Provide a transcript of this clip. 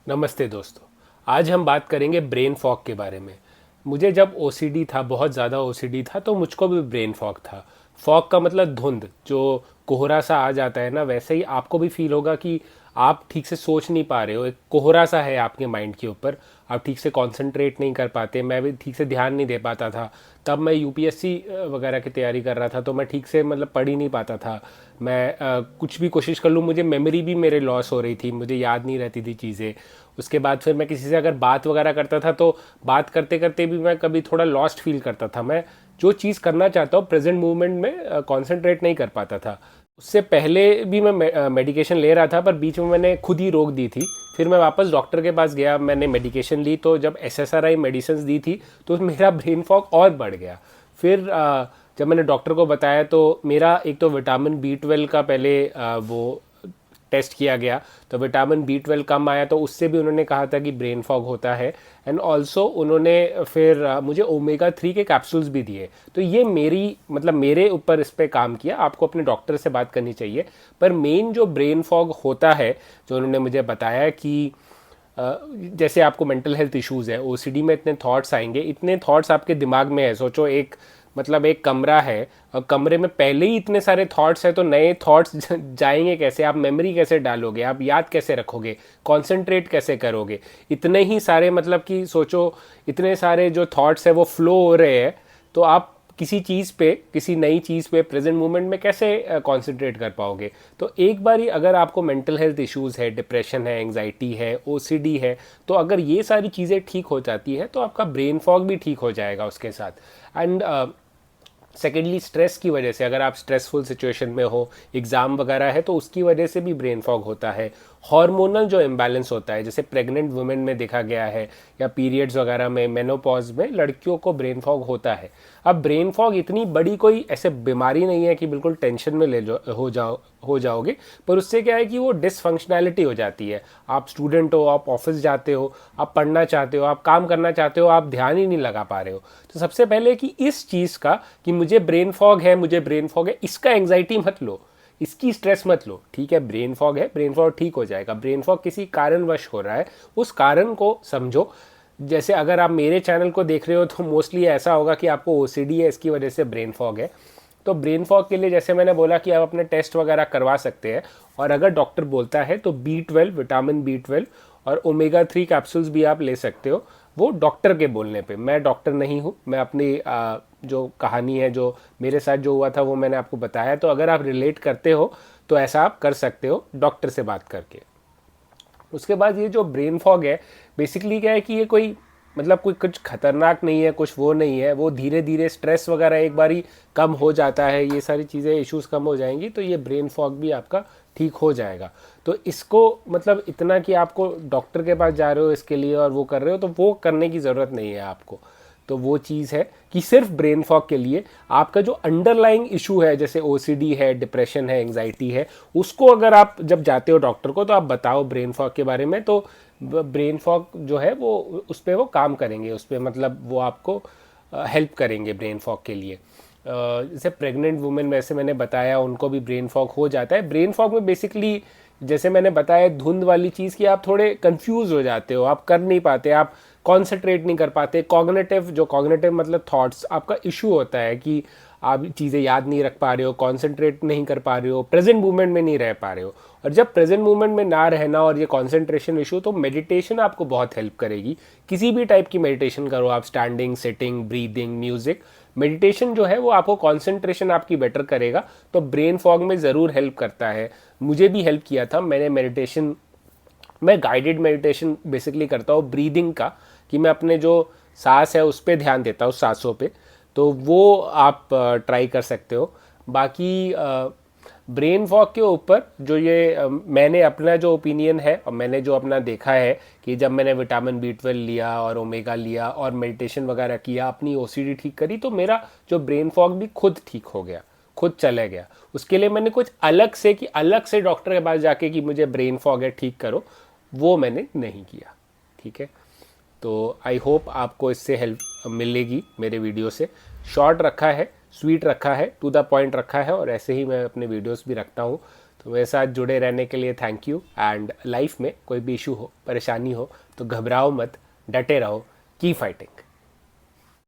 नमस्ते दोस्तों। आज हम बात करेंगे ब्रेन फॉग के बारे में। मुझे जब ओसीडी था, बहुत ज़्यादा ओसीडी था, तो मुझको भी ब्रेन फॉग था। फॉग का मतलब धुंध, जो कोहरा सा आ जाता है ना, वैसे ही आपको भी फील होगा कि आप ठीक से सोच नहीं पा रहे हो। एक कोहरा सा है आपके माइंड के ऊपर, आप ठीक से कंसंट्रेट नहीं कर पाते। मैं भी ठीक से ध्यान नहीं दे पाता था। तब मैं यूपीएससी वगैरह की तैयारी कर रहा था, तो मैं ठीक से मतलब पढ़ ही नहीं पाता था। मैं कुछ भी कोशिश कर लूँ, मुझे मेमोरी भी मेरे लॉस हो रही थी, मुझे याद नहीं रहती थी चीज़ें। उसके बाद फिर मैं किसी से अगर बात वगैरह करता था, तो बात करते करते भी मैं कभी थोड़ा लॉस्ट फील करता था। मैं जो चीज़ करना चाहता हूँ प्रेजेंट मोमेंट में कंसंट्रेट नहीं कर पाता था। उससे पहले भी मैं मेडिकेशन ले रहा था, पर बीच में मैंने खुद ही रोक दी थी। फिर मैं वापस डॉक्टर के पास गया, मैंने मेडिकेशन ली, तो जब एसएसआरआई मेडिसिन दी थी तो मेरा ब्रेन फॉग और बढ़ गया। फिर जब मैंने डॉक्टर को बताया, तो मेरा एक तो विटामिन बी 12 का पहले वो टेस्ट किया गया, तो विटामिन बी 12 कम आया, तो उससे भी उन्होंने कहा था कि ब्रेन फॉग होता है। एंड ऑल्सो उन्होंने फिर मुझे ओमेगा 3 के कैप्सूल्स भी दिए। तो ये मेरी मतलब मेरे ऊपर इस पर काम किया। आपको अपने डॉक्टर से बात करनी चाहिए। पर मेन जो ब्रेन फॉग होता है, जो उन्होंने मुझे बताया कि जैसे आपको मेंटल हेल्थ इश्यूज़ है, ओसीडी में इतने थॉट्स आएंगे, इतने थॉट्स आपके दिमाग में है। सोचो एक मतलब एक कमरा है, और कमरे में पहले ही इतने सारे थॉट्स हैं, तो नए थॉट्स जाएंगे कैसे? आप मेमोरी कैसे डालोगे? आप याद कैसे रखोगे? कंसंट्रेट कैसे करोगे? इतने ही सारे मतलब कि सोचो, इतने सारे जो थॉट्स है वो फ्लो हो रहे हैं, तो आप किसी चीज़ पे, किसी नई चीज़ पे प्रेजेंट मोमेंट में कैसे कंसंट्रेट कर पाओगे? तो एक बार ही अगर आपको मेंटल हेल्थ इश्यूज़ है, डिप्रेशन है, एंग्जाइटी है, ओसीडी है, तो अगर ये सारी चीज़ें ठीक हो जाती है, तो आपका ब्रेन फॉग भी ठीक हो जाएगा उसके साथ। एंड सेकेंडली, स्ट्रेस की वजह से, अगर आप स्ट्रेसफुल सिचुएशन में हो, एग्ज़ाम वगैरह है, तो उसकी वजह से भी ब्रेन फॉग होता है। हार्मोनल जो इम्बैलेंस होता है, जैसे प्रेग्नेंट वुमेन में देखा गया है, या पीरियड्स वगैरह में, मेनोपॉज में लड़कियों को ब्रेन फॉग होता है। अब ब्रेन फॉग इतनी बड़ी कोई ऐसे बीमारी नहीं है कि बिल्कुल टेंशन में हो जाओगे, पर उससे क्या है कि वो डिसफंक्शनैलिटी हो जाती है। आप स्टूडेंट हो, आप ऑफिस जाते हो, आप पढ़ना चाहते हो, आप काम करना चाहते हो, आप ध्यान ही नहीं लगा पा रहे हो। तो सबसे पहले कि इस चीज़ का, कि मुझे ब्रेन फॉग है, मुझे ब्रेन फॉग है, इसका एंग्जाइटी मत लो, इसकी स्ट्रेस मत लो। ठीक है, ब्रेन फॉग है, ब्रेन फॉग ठीक हो जाएगा। ब्रेन फॉग किसी कारणवश हो रहा है, उस कारण को समझो। जैसे अगर आप मेरे चैनल को देख रहे हो, तो मोस्टली ऐसा होगा कि आपको ओसीडी है, इसकी वजह से ब्रेन फॉग है। तो ब्रेन फॉग के लिए जैसे मैंने बोला कि आप अपने टेस्ट वगैरह करवा सकते हैं, और अगर डॉक्टर बोलता है तो बी 12, विटामिन बी 12 और ओमेगा 3 कैप्सूल्स भी आप ले सकते हो, वो डॉक्टर के बोलने पे। मैं डॉक्टर नहीं हूँ, मैं अपनी जो कहानी है, जो मेरे साथ जो हुआ था, वो मैंने आपको बताया। तो अगर आप रिलेट करते हो, तो ऐसा आप कर सकते हो डॉक्टर से बात करके। उसके बाद ये जो ब्रेन फॉग है, बेसिकली क्या है कि ये कोई मतलब कोई कुछ खतरनाक नहीं है, कुछ वो नहीं है। वो धीरे धीरे स्ट्रेस वगैरह एक बारी कम हो जाता है, ये सारी चीज़ें, इश्यूज कम हो जाएंगी, तो ये ब्रेन फॉग भी आपका ठीक हो जाएगा। तो इसको मतलब इतना कि आपको डॉक्टर के पास जा रहे हो इसके लिए और वो कर रहे हो, तो वो करने की ज़रूरत नहीं है आपको। तो वो चीज़ है कि सिर्फ ब्रेन फॉग के लिए आपका जो अंडरलाइंग इशू है, जैसे ओसीडी है, डिप्रेशन है, एंग्जाइटी है, उसको अगर आप जब जाते हो डॉक्टर को, तो आप बताओ ब्रेन फॉग के बारे में, तो ब्रेन फॉग जो है वो उस पर वो काम करेंगे, उस पर मतलब वो आपको हेल्प करेंगे ब्रेन फॉग के लिए। जैसे प्रेग्नेंट वुमेन, वैसे मैंने बताया, उनको भी ब्रेन फॉग हो जाता है। ब्रेन फॉग में बेसिकली जैसे मैंने बताया, धुंध वाली चीज़ की, आप थोड़े कंफ्यूज हो जाते हो, आप कर नहीं पाते, आप कॉन्सेंट्रेट नहीं कर पाते। कॉग्निटिव, जो कॉग्निटिव मतलब थॉट्स, आपका इशू होता है कि आप चीज़ें याद नहीं रख पा रहे हो, कॉन्सेंट्रेट नहीं कर पा रहे हो, प्रेजेंट मूवमेंट में नहीं रह पा रहे हो। और जब प्रेजेंट मूवमेंट में ना रहना और ये कॉन्सेंट्रेशन इशू, तो मेडिटेशन आपको बहुत हेल्प करेगी। किसी भी टाइप की मेडिटेशन करो आप, standing, sitting, breathing, music. Meditation जो है वो आपको कॉन्सेंट्रेशन आपकी बेटर करेगा, तो ब्रेन फॉग में ज़रूर हेल्प करता है। मुझे भी हेल्प किया था। मैंने मेडिटेशन, मैं गाइडेड मेडिटेशन बेसिकली करता हूँ ब्रीदिंग का, कि मैं अपने जो सांस है उस पर ध्यान देता हूँ, सांसों पे। तो वो आप ट्राई कर सकते हो। बाकी ब्रेन फॉग के ऊपर जो ये मैंने अपना जो ओपिनियन है, और मैंने जो अपना देखा है, कि जब मैंने विटामिन बी 12 लिया और ओमेगा लिया और मेडिटेशन वगैरह किया, अपनी ओसीडी ठीक करी, तो मेरा जो ब्रेन फॉग भी खुद ठीक हो गया, खुद चले गया। उसके लिए मैंने कुछ अलग से, कि अलग से डॉक्टर के पास जाके कि मुझे ब्रेन फॉग है ठीक करो, वो मैंने नहीं किया। ठीक है, तो आई होप आपको इससे हेल्प मिलेगी मेरे वीडियो से। शॉर्ट रखा है, स्वीट रखा है, टू द पॉइंट रखा है, और ऐसे ही मैं अपने वीडियोस भी रखता हूँ। तो मेरे साथ जुड़े रहने के लिए थैंक यू। एंड लाइफ में कोई भी इशू हो, परेशानी हो तो घबराओ मत, डटे रहो, की फाइटिंग।